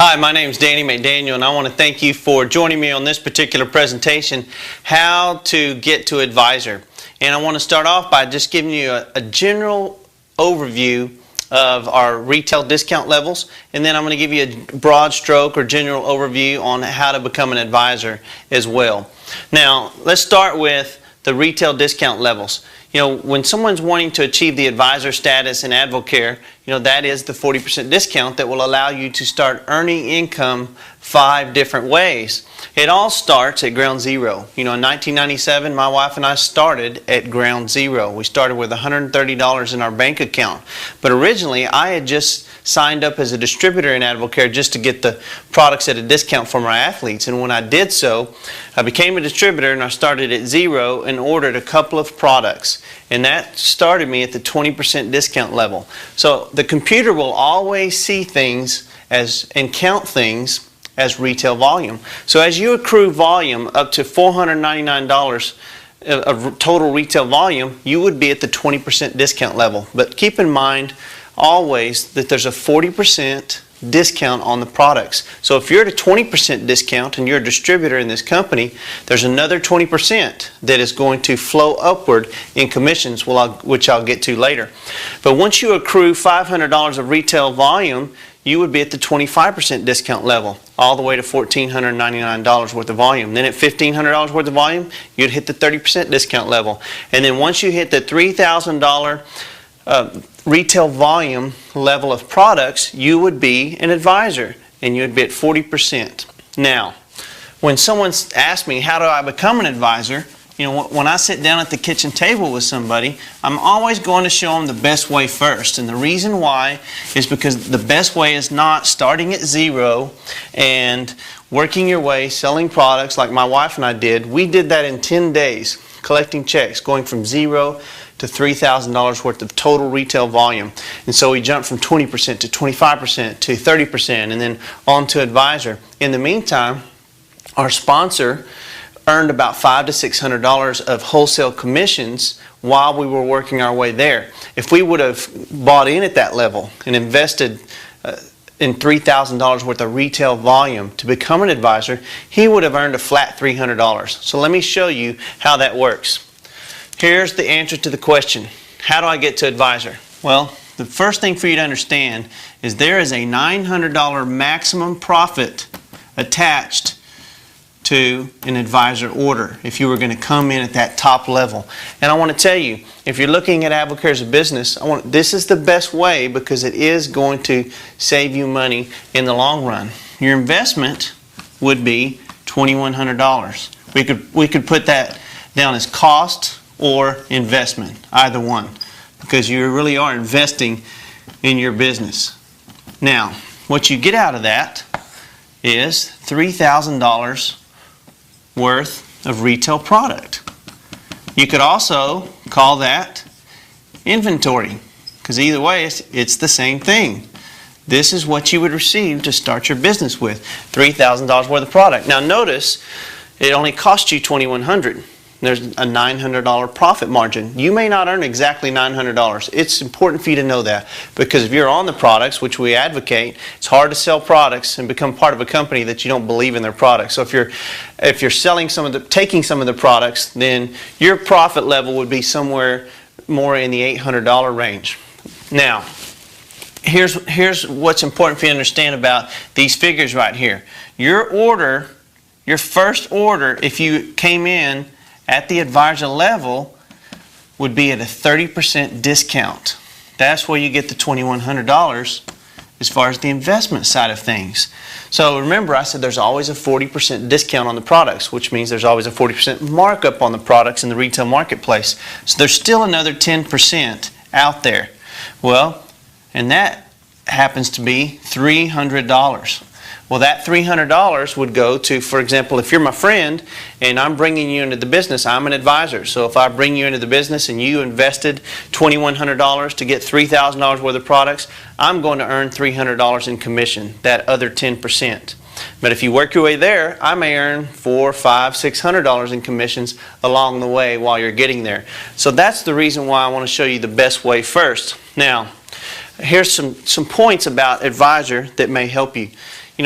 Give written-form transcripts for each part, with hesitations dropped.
Hi, my name is Danny McDaniel, and I want to thank you for joining me on this particular presentation, How to Get to Advisor. And I want to start off by just giving you a general overview of our retail discount levels, and then I'm going to give you a broad stroke or general overview on how to become an advisor as well. Now, let's start with the retail discount levels. You know, when someone's wanting to achieve the advisor status in AdvoCare, that is the 40% discount that will allow you to start earning income 5 different ways. It all starts at ground zero. In 1997, my wife and I started at ground zero. We started with $130 in our bank account. But originally, I had just signed up as a distributor in AdvoCare just to get the products at a discount for my athletes. And when I did so, I became a distributor and I started at zero and ordered a couple of products. And that started me at the 20% discount level. So the computer will always see things and count things as retail volume. So as you accrue volume up to $499 of total retail volume, you would be at the 20% discount level. But keep in mind always that there's a 40% discount on the products. So if you're at a 20% discount and you're a distributor in this company, there's another 20% that is going to flow upward in commissions, which I'll get to later. But once you accrue $500 of retail volume, you would be at the 25% discount level, all the way to $1,499 worth of volume. Then at $1,500 worth of volume, you'd hit the 30% discount level. And then once you hit the $3,000 retail volume level of products, you would be an advisor, and you would be at 40%. Now, when someone asks me, how do I become an advisor? When I sit down at the kitchen table with somebody, I'm always going to show them the best way first. And the reason why is because the best way is not starting at zero and working your way, selling products like my wife and I did. We did that in 10 days, collecting checks, going from zero to $3,000 worth of total retail volume. And so we jumped from 20% to 25% to 30% and then on to advisor. In the meantime, our sponsor earned about $500 to $600 of wholesale commissions while we were working our way there. If we would have bought in at that level and invested in $3,000 worth of retail volume to become an advisor, he would have earned a flat $300. So let me show you how that works. Here's the answer to the question, how do I get to advisor? Well, the first thing for you to understand is there is a $900 maximum profit attached to an advisor order if you were going to come in at that top level. And I want to tell you, if you're looking at AdvoCare as a business, this is the best way because it is going to save you money in the long run. Your investment would be $2,100. We could put that down as cost or investment, either one, because you really are investing in your business. Now, what you get out of that is $3,000 worth of retail product. You could also call that inventory, because either way it's the same thing. This is what you would receive to start your business with, $3,000 worth of product. Now notice it only cost you $2,100. There's a $900 profit margin. You may not earn exactly $900. It's important for you to know that, because if you're on the products, which we advocate, it's hard to sell products and become part of a company that you don't believe in their products. So if you're selling taking some of the products, then your profit level would be somewhere more in the $800 range. Now, here's what's important for you to understand about these figures right here. Your first order, if you came in at the advisor level, would be at a 30% discount. That's where you get the $2,100 as far as the investment side of things. So remember, I said there's always a 40% discount on the products, which means there's always a 40% markup on the products in the retail marketplace. So there's still another 10% out there. Well, and that happens to be $300. Well, that $300 would go to, for example, if you're my friend and I'm bringing you into the business, I'm an advisor. So if I bring you into the business and you invested $2,100 to get $3,000 worth of products, I'm going to earn $300 in commission, that other 10%. But if you work your way there, I may earn $400, $500, $600 in commissions along the way while you're getting there. So that's the reason why I want to show you the best way first. Now, here's some points about advisor that may help you.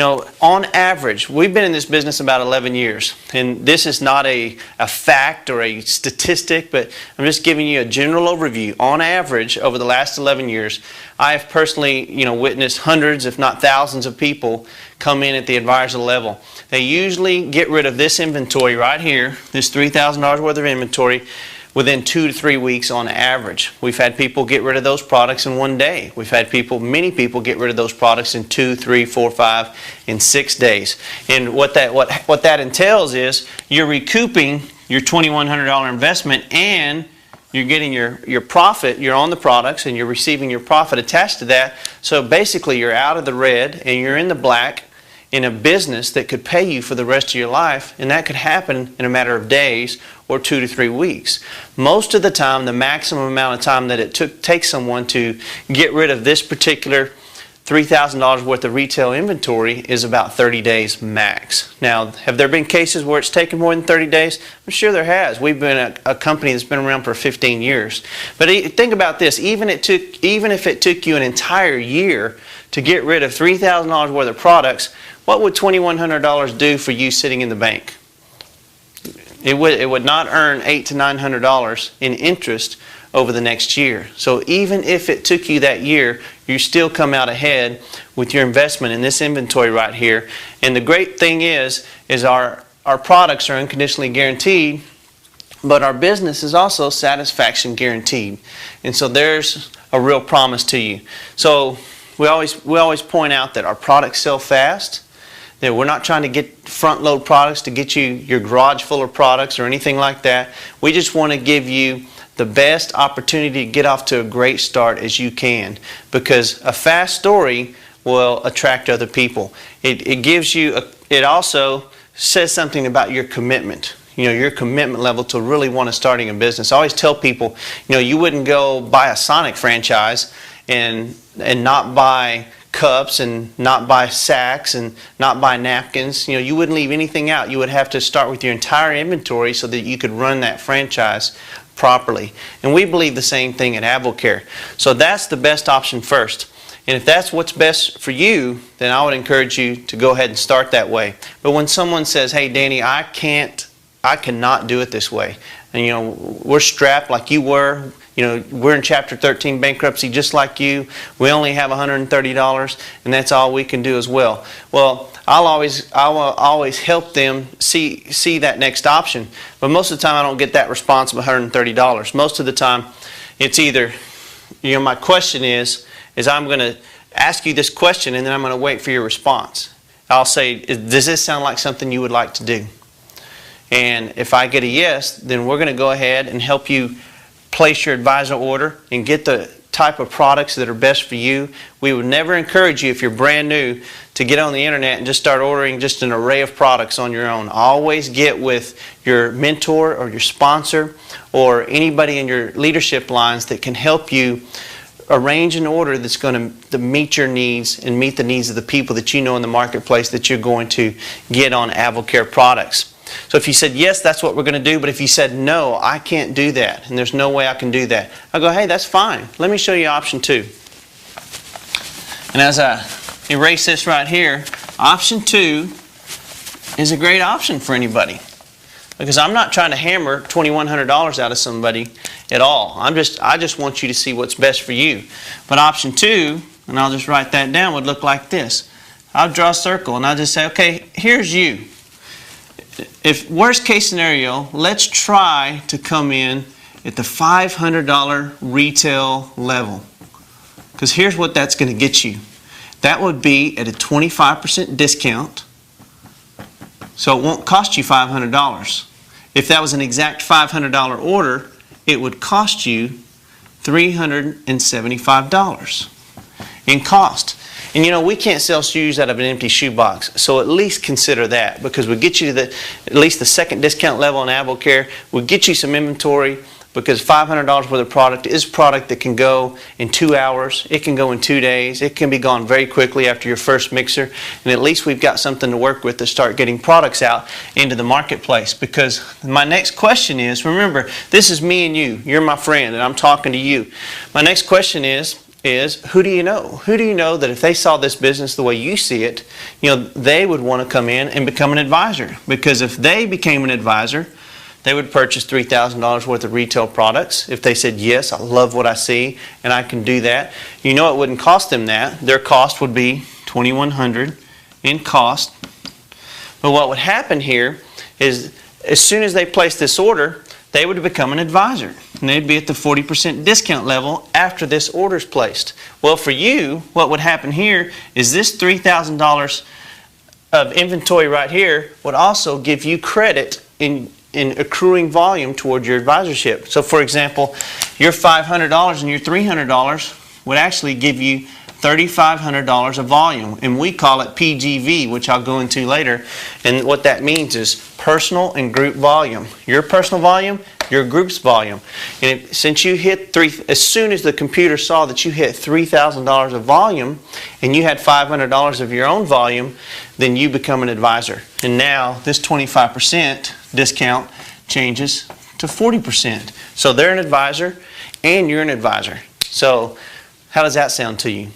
on average, we've been in this business about 11 years, and this is not a fact or a statistic, but I'm just giving you a general overview. On average, over the last 11 years, I have personally, witnessed hundreds, if not thousands of people come in at the advisor level. They usually get rid of this inventory right here, this $3,000 worth of inventory, within 2 to 3 weeks on average. We've had people get rid of those products in 1 day. We've had many people get rid of those products in 2, 3, 4, 5, in 6 days. And what that entails is you're recouping your $2,100 investment, and you're getting your profit. You're on the products and you're receiving your profit attached to that. So basically you're out of the red and you're in the black in a business that could pay you for the rest of your life, and that could happen in a matter of days or 2 to 3 weeks. Most of the time, the maximum amount of time that it takes someone to get rid of this particular $3,000 worth of retail inventory is about 30 days max. Now, have there been cases where it's taken more than 30 days? I'm sure there has. We've been a company that's been around for 15 years. But think about this, even if it took you an entire year to get rid of $3,000 worth of products, what would $2,100 do for you sitting in the bank? It would not earn $800 to $900 in interest over the next year. So even if it took you that year, you still come out ahead with your investment in this inventory right here. And the great thing is our products are unconditionally guaranteed, but our business is also satisfaction guaranteed. And so there's a real promise to you. So we always point out that our products sell fast, that we're not trying to get front load products to get you your garage full of products or anything like that. We just want to give you the best opportunity to get off to a great start as you can, because a fast story will attract other people. It also says something about your commitment. Your commitment level to really want to starting a business. I always tell people, you wouldn't go buy a Sonic franchise and not buy cups and not buy sacks and not buy napkins. You wouldn't leave anything out. You would have to start with your entire inventory so that you could run that franchise properly. And we believe the same thing at AvocCare. So that's the best option first. And if that's what's best for you, then I would encourage you to go ahead and start that way. But when someone says, "Hey, Danny, I cannot do it this way," and we're strapped like you were. We're in Chapter 13 bankruptcy just like you. We only have $130, and that's all we can do as well. Well, I'll always help them see that next option. But most of the time, I don't get that response of $130. Most of the time, it's either, my question is I'm going to ask you this question, and then I'm going to wait for your response. I'll say, does this sound like something you would like to do? And if I get a yes, then we're going to go ahead and help you place your advisor order and get the type of products that are best for you. We would never encourage you, if you're brand new, to get on the internet and just start ordering just an array of products on your own. Always get with your mentor or your sponsor or anybody in your leadership lines that can help you arrange an order that's going to meet your needs and meet the needs of the people that you know in the marketplace that you're going to get on AvocCare products. So if you said, yes, that's what we're going to do, but if you said, no, I can't do that, and there's no way I can do that, I'll go, hey, that's fine. Let me show you option 2. And as I erase this right here, option 2 is a great option for anybody, because I'm not trying to hammer $2,100 out of somebody at all. I just want you to see what's best for you. But option 2, and I'll just write that down, would look like this. I'll draw a circle, and I'll just say, okay, here's you. If worst case scenario, let's try to come in at the $500 retail level, because here's what that's going to get you. That would be at a 25% discount, so it won't cost you $500. If that was an exact $500 order, it would cost you $375 in cost. And we can't sell shoes out of an empty shoebox, so at least consider that, because we'll get you to at least the second discount level in AvocCare. We'll get you some inventory, because $500 worth of product is product that can go in 2 hours. It can go in 2 days. It can be gone very quickly after your first mixer. And at least we've got something to work with to start getting products out into the marketplace. Because my next question is, remember, this is me and you. You're my friend, and I'm talking to you. My next question is, is, who do you know? Who do you know that if they saw this business the way you see it, they would want to come in and become an advisor? Because if they became an advisor, they would purchase $3,000 worth of retail products. If they said, yes, I love what I see and I can do that, it wouldn't cost them that. Their cost would be $2,100 in cost. But what would happen here is, as soon as they place this order, they would become an advisor. And they'd be at the 40% discount level after this order is placed. Well, for you, what would happen here is this $3,000 of inventory right here would also give you credit in accruing volume towards your advisorship. So, for example, your $500 and your $300 would actually give you $3,500 of volume, and we call it PGV, which I'll go into later. And what that means is personal and group volume. Your personal volume, your group's volume. And since you hit as soon as the computer saw that you hit $3,000 of volume and you had $500 of your own volume, then you become an advisor. And now this 25% discount changes to 40%. So they're an advisor and you're an advisor. So how does that sound to you?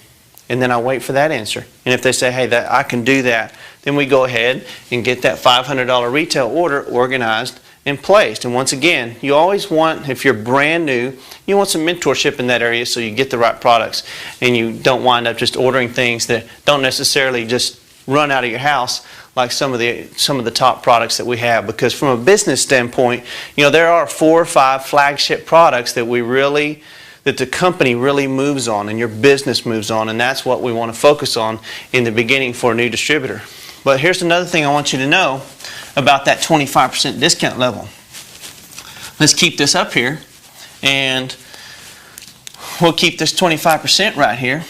And then I wait for that answer. And if they say, hey, I can do that, then we go ahead and get that $500 retail order organized and placed. And once again, you always want, if you're brand new, you want some mentorship in that area so you get the right products and you don't wind up just ordering things that don't necessarily just run out of your house like some of the top products that we have. Because from a business standpoint, there are 4 or 5 flagship products that the company really moves on and your business moves on, and that's what we want to focus on in the beginning for a new distributor. But here's another thing I want you to know about that 25% discount level. Let's keep this up here, and we'll keep this 25% right here,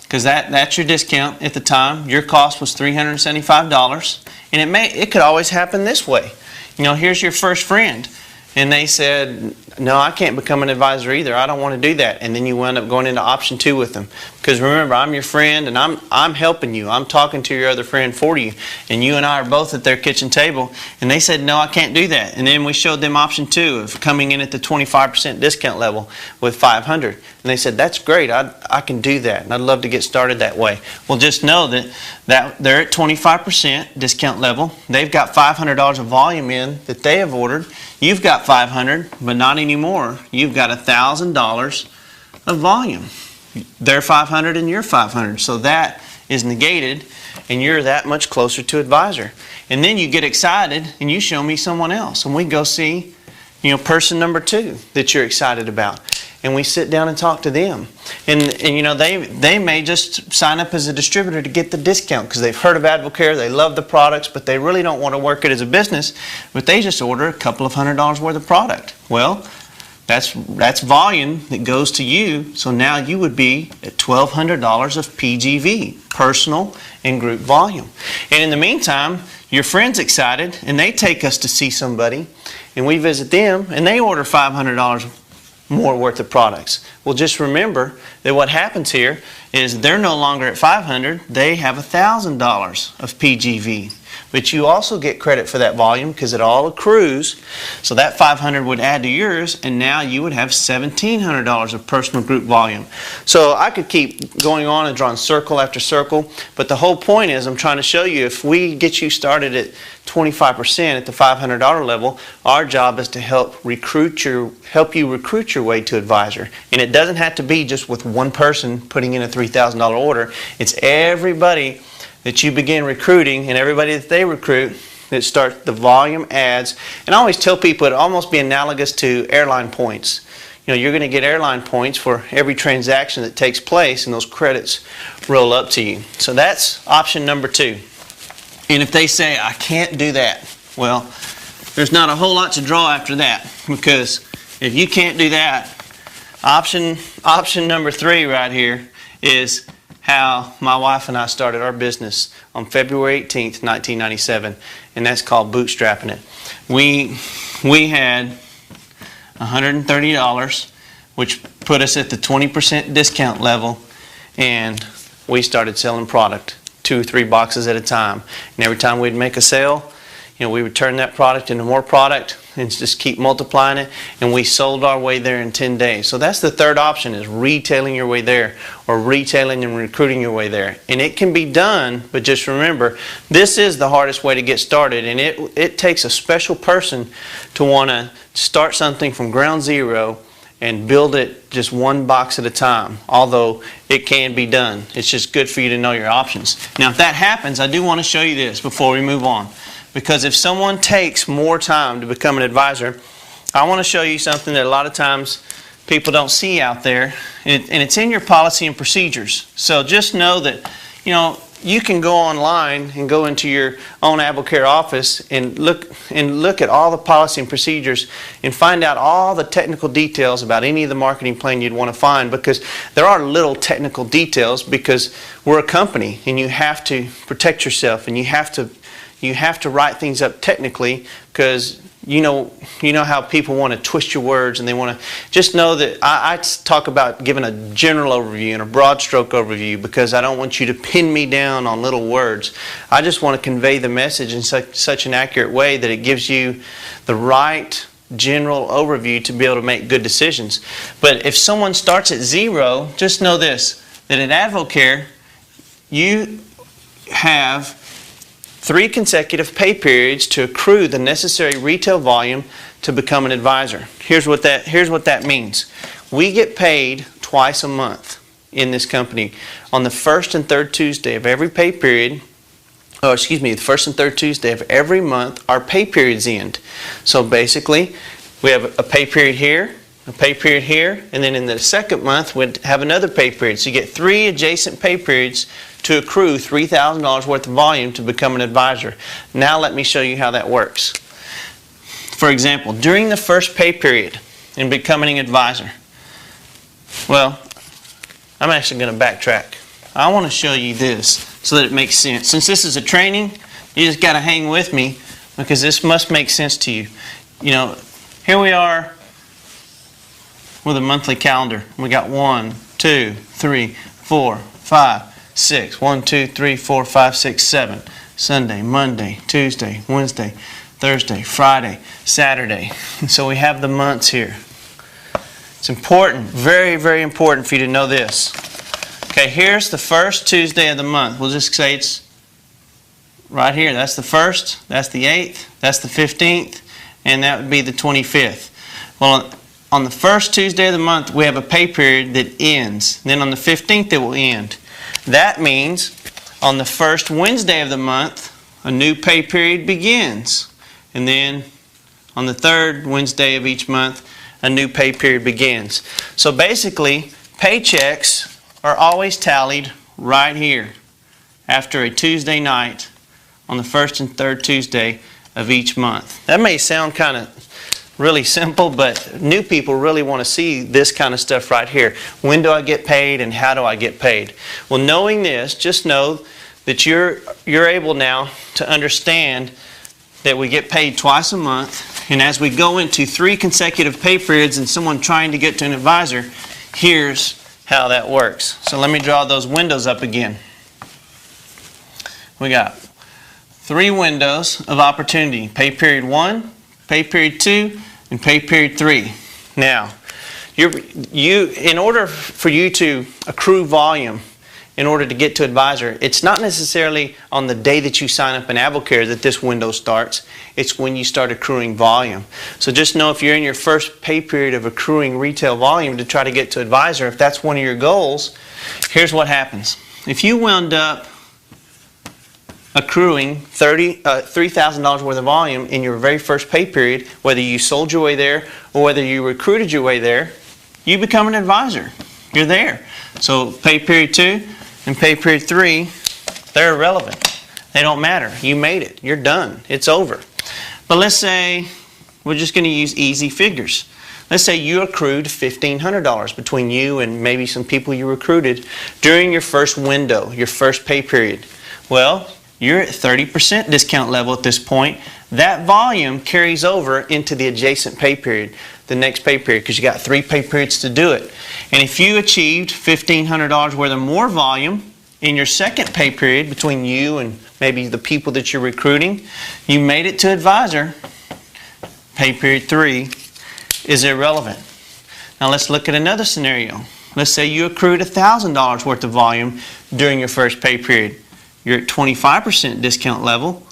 because that's your discount at the time. Your cost was $375, and it could always happen this way. Here's your first friend, and they said, no, I can't become an advisor either. I don't want to do that. And then you wind up going into option 2 with them. Because remember, I'm your friend and I'm helping you. I'm talking to your other friend for you. And you and I are both at their kitchen table. And they said, no, I can't do that. And then we showed them option 2 of coming in at the 25% discount level with $500. And they said, that's great. I can do that. And I'd love to get started that way. Well, just know that they're at 25% discount level. They've got $500 of volume in that they have ordered. You've got $500, but not anymore. You've got $1,000 of volume. They're $500 and you're $500. So that is negated and you're that much closer to advisor. And then you get excited and you show me someone else. And we go see, person number 2 that you're excited about. And we sit down and talk to them. And they may just sign up as a distributor to get the discount because they've heard of Advocare, they love the products, but they really don't want to work it as a business, but they just order a couple of $100 worth of product. Well, that's volume that goes to you, so now you would be at $1,200 of PGV, personal and group volume. And in the meantime, your friend's excited and they take us to see somebody and we visit them and they order $500 more worth of products. Well, just remember that what happens here is they're no longer at $500, they have $1,000 of PGV. But you also get credit for that volume because it all accrues. So that $500 would add to yours, and now you would have $1,700 of personal group volume. So I could keep going on and drawing circle after circle, but the whole point is I'm trying to show you if we get you started at 25% at the $500 level, our job is to help you recruit your way to advisor. And it doesn't have to be just with one person putting in a $3,000 order. It's everybody that you begin recruiting and everybody that they recruit that starts the volume adds. And I always tell people it'd almost be analogous to airline points. You're going to get airline points for every transaction that takes place, and those credits roll up to you. So that's option number 2. And if they say, I can't do that, well, there's not a whole lot to draw after that, because if you can't do that, option number 3 right here is how my wife and I started our business on February 18th, 1997, and that's called bootstrapping it. We had $130, which put us at the 20% discount level, and we started selling product, 2 or 3 boxes at a time. And every time we'd make a sale, we would turn that product into more product and just keep multiplying it, and we sold our way there in 10 days. So that's the third option, is retailing your way there, or retailing and recruiting your way there. And it can be done, but just remember, this is the hardest way to get started, and it takes a special person to want to start something from ground zero and build it just one box at a time, although it can be done. It's just good for you to know your options. Now, if that happens, I do want to show you this before we move on. Because if someone takes more time to become an advisor, I want to show you something that a lot of times people don't see out there, and it's in your policy and procedures. So just know that, you can go online and go into your own AbleCare office and look at all the policy and procedures and find out all the technical details about any of the marketing plan you'd want to find, because there are little technical details, because we're a company and you have to protect yourself, and you have to write things up technically, because you know how people want to twist your words, and they want to just know that I talk about giving a general overview and a broad stroke overview, because I don't want you to pin me down on little words. I just want to convey the message in such an accurate way that it gives you the right general overview to be able to make good decisions. But if someone starts at zero, just know this, that at AdvoCare you have 3 consecutive pay periods to accrue the necessary retail volume to become an advisor. Here's what that means. We get paid twice a month in this company. On the first and third Tuesday of every pay period, the first and third Tuesday of every month, our pay periods end. So basically, we have a pay period here, a pay period here, and then in the second month we'd have another pay period. So you get 3 adjacent pay periods to accrue $3,000 worth of volume to become an advisor. Now let me show you how that works. For example, during the first pay period in becoming an advisor, well, I'm actually going to backtrack. I want to show you this so that it makes sense. Since this is a training, you just got to hang with me, because this must make sense to you. Here we are with a monthly calendar. We got 1, 2, 3, 4, 5, 6. 1, 2, 3, 4, 5, 6, 7. Sunday, Monday, Tuesday, Wednesday, Thursday, Friday, Saturday. And so we have the months here. It's important, very, very important for you to know this. Okay, here's the first Tuesday of the month. We'll just say it's right here. That's the 1st, that's the 8th, that's the 15th, and that would be the 25th. Well, on the first Tuesday of the month, we have a pay period that ends. Then on the 15th, it will end. That means on the first Wednesday of the month, a new pay period begins. And then on the third Wednesday of each month, a new pay period begins. So basically, paychecks are always tallied right here after a Tuesday night on the first and third Tuesday of each month. That may sound kind of really simple, but new people really want to see this kind of stuff right here. When do I get paid, and how do I get paid? Well, knowing this, just know that you're able now to understand that we get paid twice a month, and as we go into 3 consecutive pay periods and someone trying to get to an advisor, here's how that works. So let me draw those windows up again. We got 3 windows of opportunity: pay period 1, pay period 2, and pay period 3. Now, in order for you to accrue volume, in order to get to advisor, it's not necessarily on the day that you sign up in AbleCare that this window starts. It's when you start accruing volume. So just know, if you're in your first pay period of accruing retail volume to try to get to advisor, if that's one of your goals, here's what happens. If you wound up accruing $3,000 worth of volume in your very first pay period, whether you sold your way there or whether you recruited your way there, you become an advisor. You're there. So pay period 2 and pay period 3, they're irrelevant. They don't matter. You made it. You're done. It's over. But let's say we're just going to use easy figures. Let's say you accrued $1,500 between you and maybe some people you recruited during your first window, your first pay period. Well, you're at 30% discount level at this point. That volume carries over into the adjacent pay period, the next pay period, because you got 3 pay periods to do it. And if you achieved $1,500 worth of more volume in your second pay period, between you and maybe the people that you're recruiting, you made it to advisor, pay period 3 is irrelevant. Now let's look at another scenario. Let's say you accrued $1,000 worth of volume during your first pay period. You're at 25% discount level.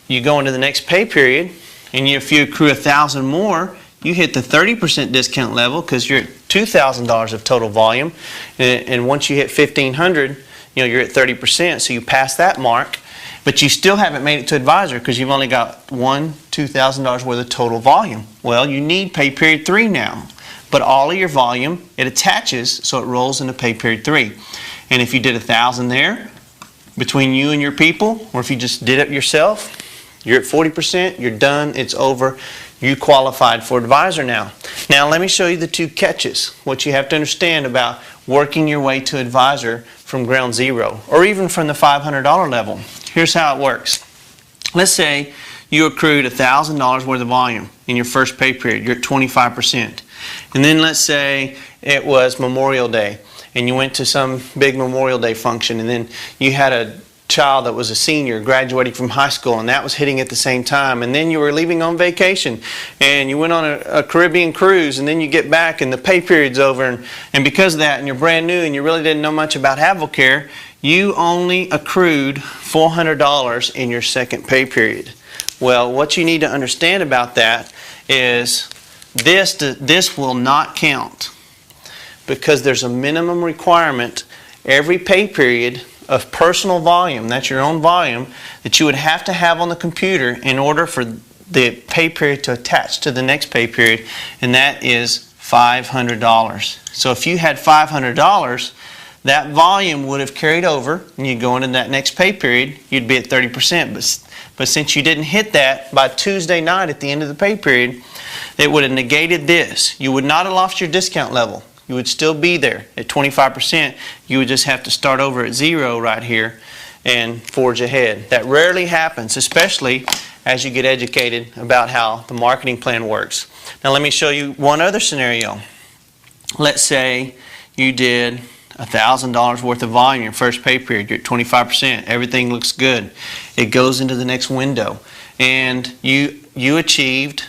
You go into the next pay period, and if you accrue $1,000 more, you hit the 30% discount level because you're at $2,000 of total volume. And once you hit $1,500, you're at 30%, so you pass that mark. But you still haven't made it to advisor because you've only got $2,000 worth of total volume. Well, you need pay period 3 now. But all of your volume, it attaches, so it rolls into pay period 3. And if you did $1,000 there, between you and your people, or if you just did it yourself, you're at 40%, you're done, it's over. You qualified for advisor now. Now let me show you the 2 catches, what you have to understand about working your way to advisor from ground zero, or even from the $500 level. Here's how it works. Let's say you accrued $1,000 worth of volume in your first pay period. You're at 25%. And then let's say it was Memorial Day, and you went to some big Memorial Day function, and then you had a child that was a senior graduating from high school, and that was hitting at the same time, and then you were leaving on vacation, and you went on a Caribbean cruise, and then you get back and the pay period's over, and because of that, and you're brand new and you really didn't know much about AdvoCare, you only accrued $400 in your second pay period. Well, what you need to understand about that is this will not count, because there's a minimum requirement every pay period of personal volume, that's your own volume, that you would have to have on the computer in order for the pay period to attach to the next pay period, and that is $500. So if you had $500, that volume would have carried over, and you go into that next pay period, you'd be at 30%. But since you didn't hit that by Tuesday night at the end of the pay period, it would have negated this. You would not have lost your discount level. You would still be there at 25%. You would just have to start over at 0 right here and forge ahead. That rarely happens, especially as you get educated about how the marketing plan works. Now let me show you one other scenario. Let's say you did $1,000 worth of volume in your first pay period. You're at 25%. Everything looks good. It goes into the next window, and you achieved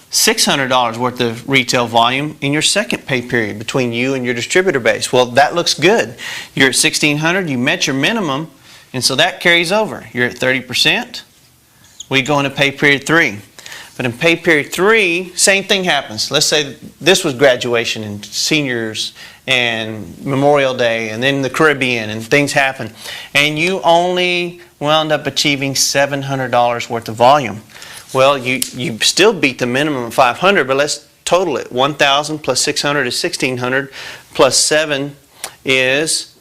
$600 worth of retail volume in your second pay period between you and your distributor base. Well, that looks good. You're at $1,600, you met your minimum, and so that carries over. You're at 30%. We go into pay period 3. But in pay period 3, same thing happens. Let's say this was graduation and seniors and Memorial Day and then the Caribbean, and things happen. And you only wound up achieving $700 worth of volume. Well, you still beat the minimum of $500, but let's total it. $1,000 plus $600 is $1,600, plus 7 is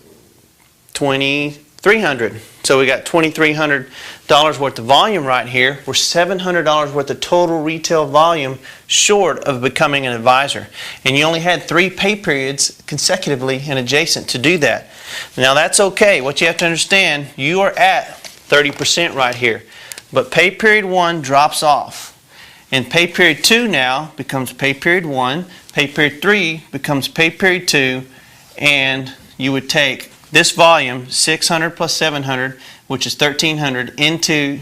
$2,300. So we got $2,300 worth of volume right here. We're $700 worth of total retail volume short of becoming an advisor. And you only had 3 pay periods consecutively and adjacent to do that. Now that's okay. What you have to understand, you are at 30% right here. But pay period 1 drops off. And pay period 2 now becomes pay period 1. Pay period 3 becomes pay period 2. And you would take this volume, 600 plus 700, which is 1,300, into,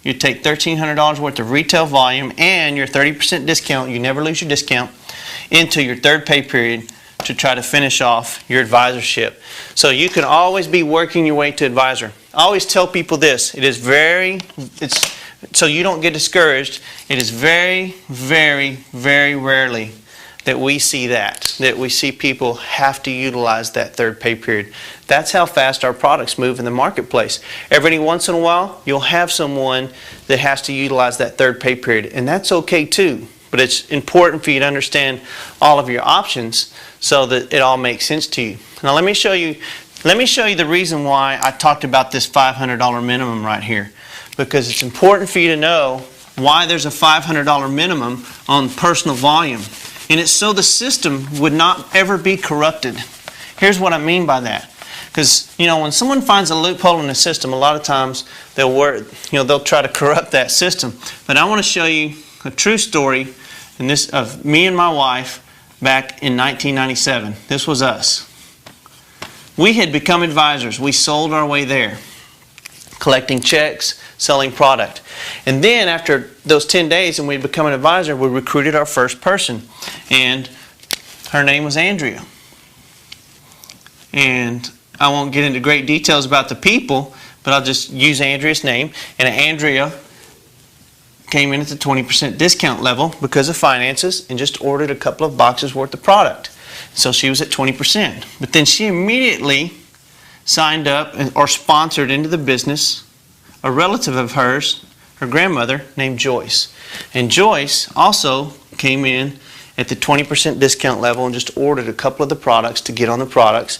you take $1,300 worth of retail volume and your 30% discount, you never lose your discount, into your third pay period to try to finish off your advisorship. So you can always be working your way to advisor. I always tell people this, so you don't get discouraged, it is very, very, very rarely that we see that we see people have to utilize that third pay period. That's how fast our products move in the marketplace. Every once in a while, you'll have someone that has to utilize that third pay period, and that's okay too. But it's important for you to understand all of your options so that it all makes sense to you. Now let me show you the reason why I talked about this $500 minimum right here, because it's important for you to know why there's a $500 minimum on personal volume. And it's so the system would not ever be corrupted. Here's what I mean by that. Because, when someone finds a loophole in the system, a lot of times they'll try to corrupt that system. But I want to show you a true story of me and my wife back in 1997. This was us. we had become advisors. We sold our way there, collecting checks, selling product. And then after those 10 days and we'd become an advisor, we recruited our first person. And her name was Andrea. And I won't get into great details about the people, but I'll just use Andrea's name. And Andrea came in at the 20% discount level because of finances and just ordered a couple of boxes worth of product. So she was at 20%. But then she immediately signed up or sponsored into the business a relative of hers, her grandmother, named Joyce. And Joyce also came in at the 20% discount level and just ordered a couple of the products to get on the products,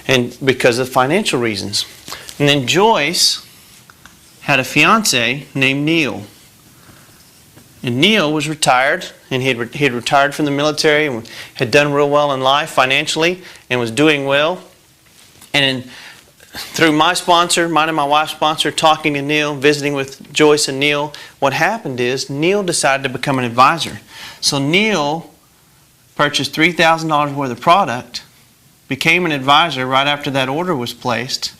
and because of financial reasons. And then Joyce had a fiance named Neil. And Neil was retired, and he had retired from the military and had done real well in life financially and was doing well. And through my sponsor, mine and my wife's sponsor, talking to Neil, visiting with Joyce and Neil, what happened is Neil decided to become an advisor. So Neil purchased $3,000 worth of product, became an advisor right after that order was placed,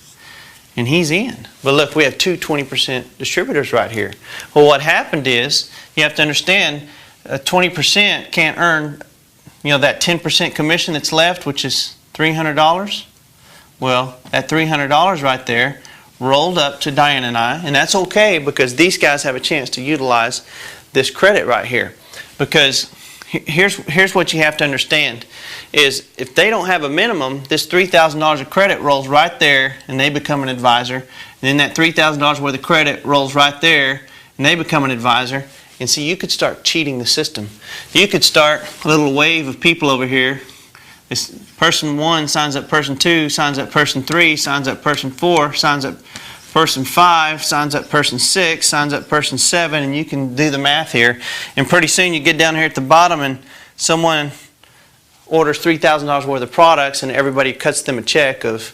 and he's in. But look, we have two 20% distributors right here. Well, what happened is, you have to understand, 20% can't earn, that 10% commission that's left, which is $300. Well, that $300 right there rolled up to Diane and I, and that's okay because these guys have a chance to utilize this credit right here. Because here's what you have to understand is if they don't have a minimum, this $3,000 of credit rolls right there and they become an advisor. And then that $3,000 worth of credit rolls right there and they become an advisor. And see, you could start cheating the system. You could start a little wave of people over here. This person 1 signs up person 2, signs up person 3, signs up person 4, signs up person 5, signs up person 6, signs up person 7, and you can do the math here. And pretty soon you get down here at the bottom and someone orders $3,000 worth of products and everybody cuts them a check of,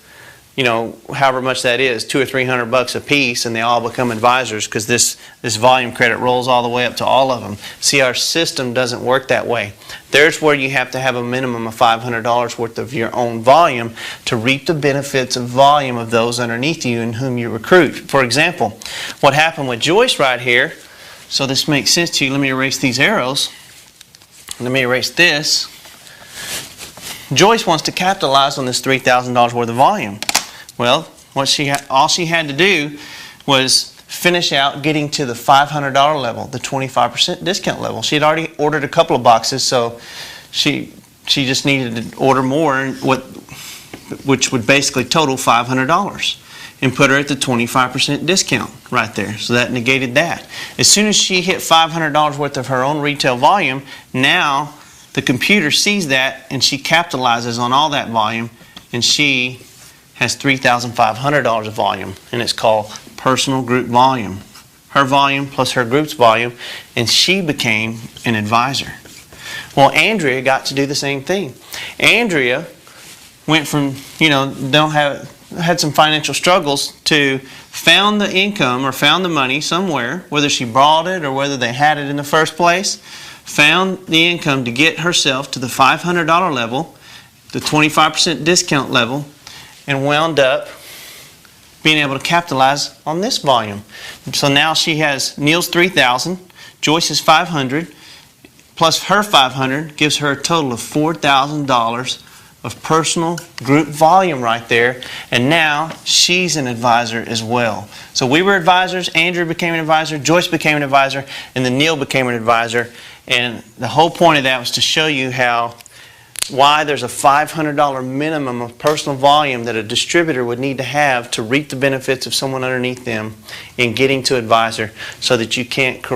however much that is, $200 or $300 a piece, and they all become advisors because this volume credit rolls all the way up to all of them. See, our system doesn't work that way. There's where you have to have a minimum of $500 worth of your own volume to reap the benefits of volume of those underneath you and whom you recruit. For example, what happened with Joyce right here, so this makes sense to you, let me erase these arrows. Let me erase this. Joyce wants to capitalize on this $3,000 worth of volume. Well, all she had to do was finish out getting to the $500 level, the 25% discount level. She had already ordered a couple of boxes, so she just needed to order more, which would basically total $500, and put her at the 25% discount right there. So that negated that. As soon as she hit $500 worth of her own retail volume, now the computer sees that and she capitalizes on all that volume, and she has $3,500 of volume, and it's called personal group volume. Her volume plus her group's volume, and she became an advisor. Well, Andrea got to do the same thing. Andrea went from, had some financial struggles to found the income or found the money somewhere, whether she borrowed it or whether they had it in the first place, found the income to get herself to the $500 level, the 25% discount level, and wound up being able to capitalize on this volume. So now she has Neil's $3,000, Joyce's $500, plus her $500 gives her a total of $4,000 of personal group volume right there, and now she's an advisor as well. So we were advisors, Andrea became an advisor, Joyce became an advisor, and then Neil became an advisor. And the whole point of that was to show you why there's a $500 minimum of personal volume that a distributor would need to have to reap the benefits of someone underneath them in getting to advisor, so that you can't corrupt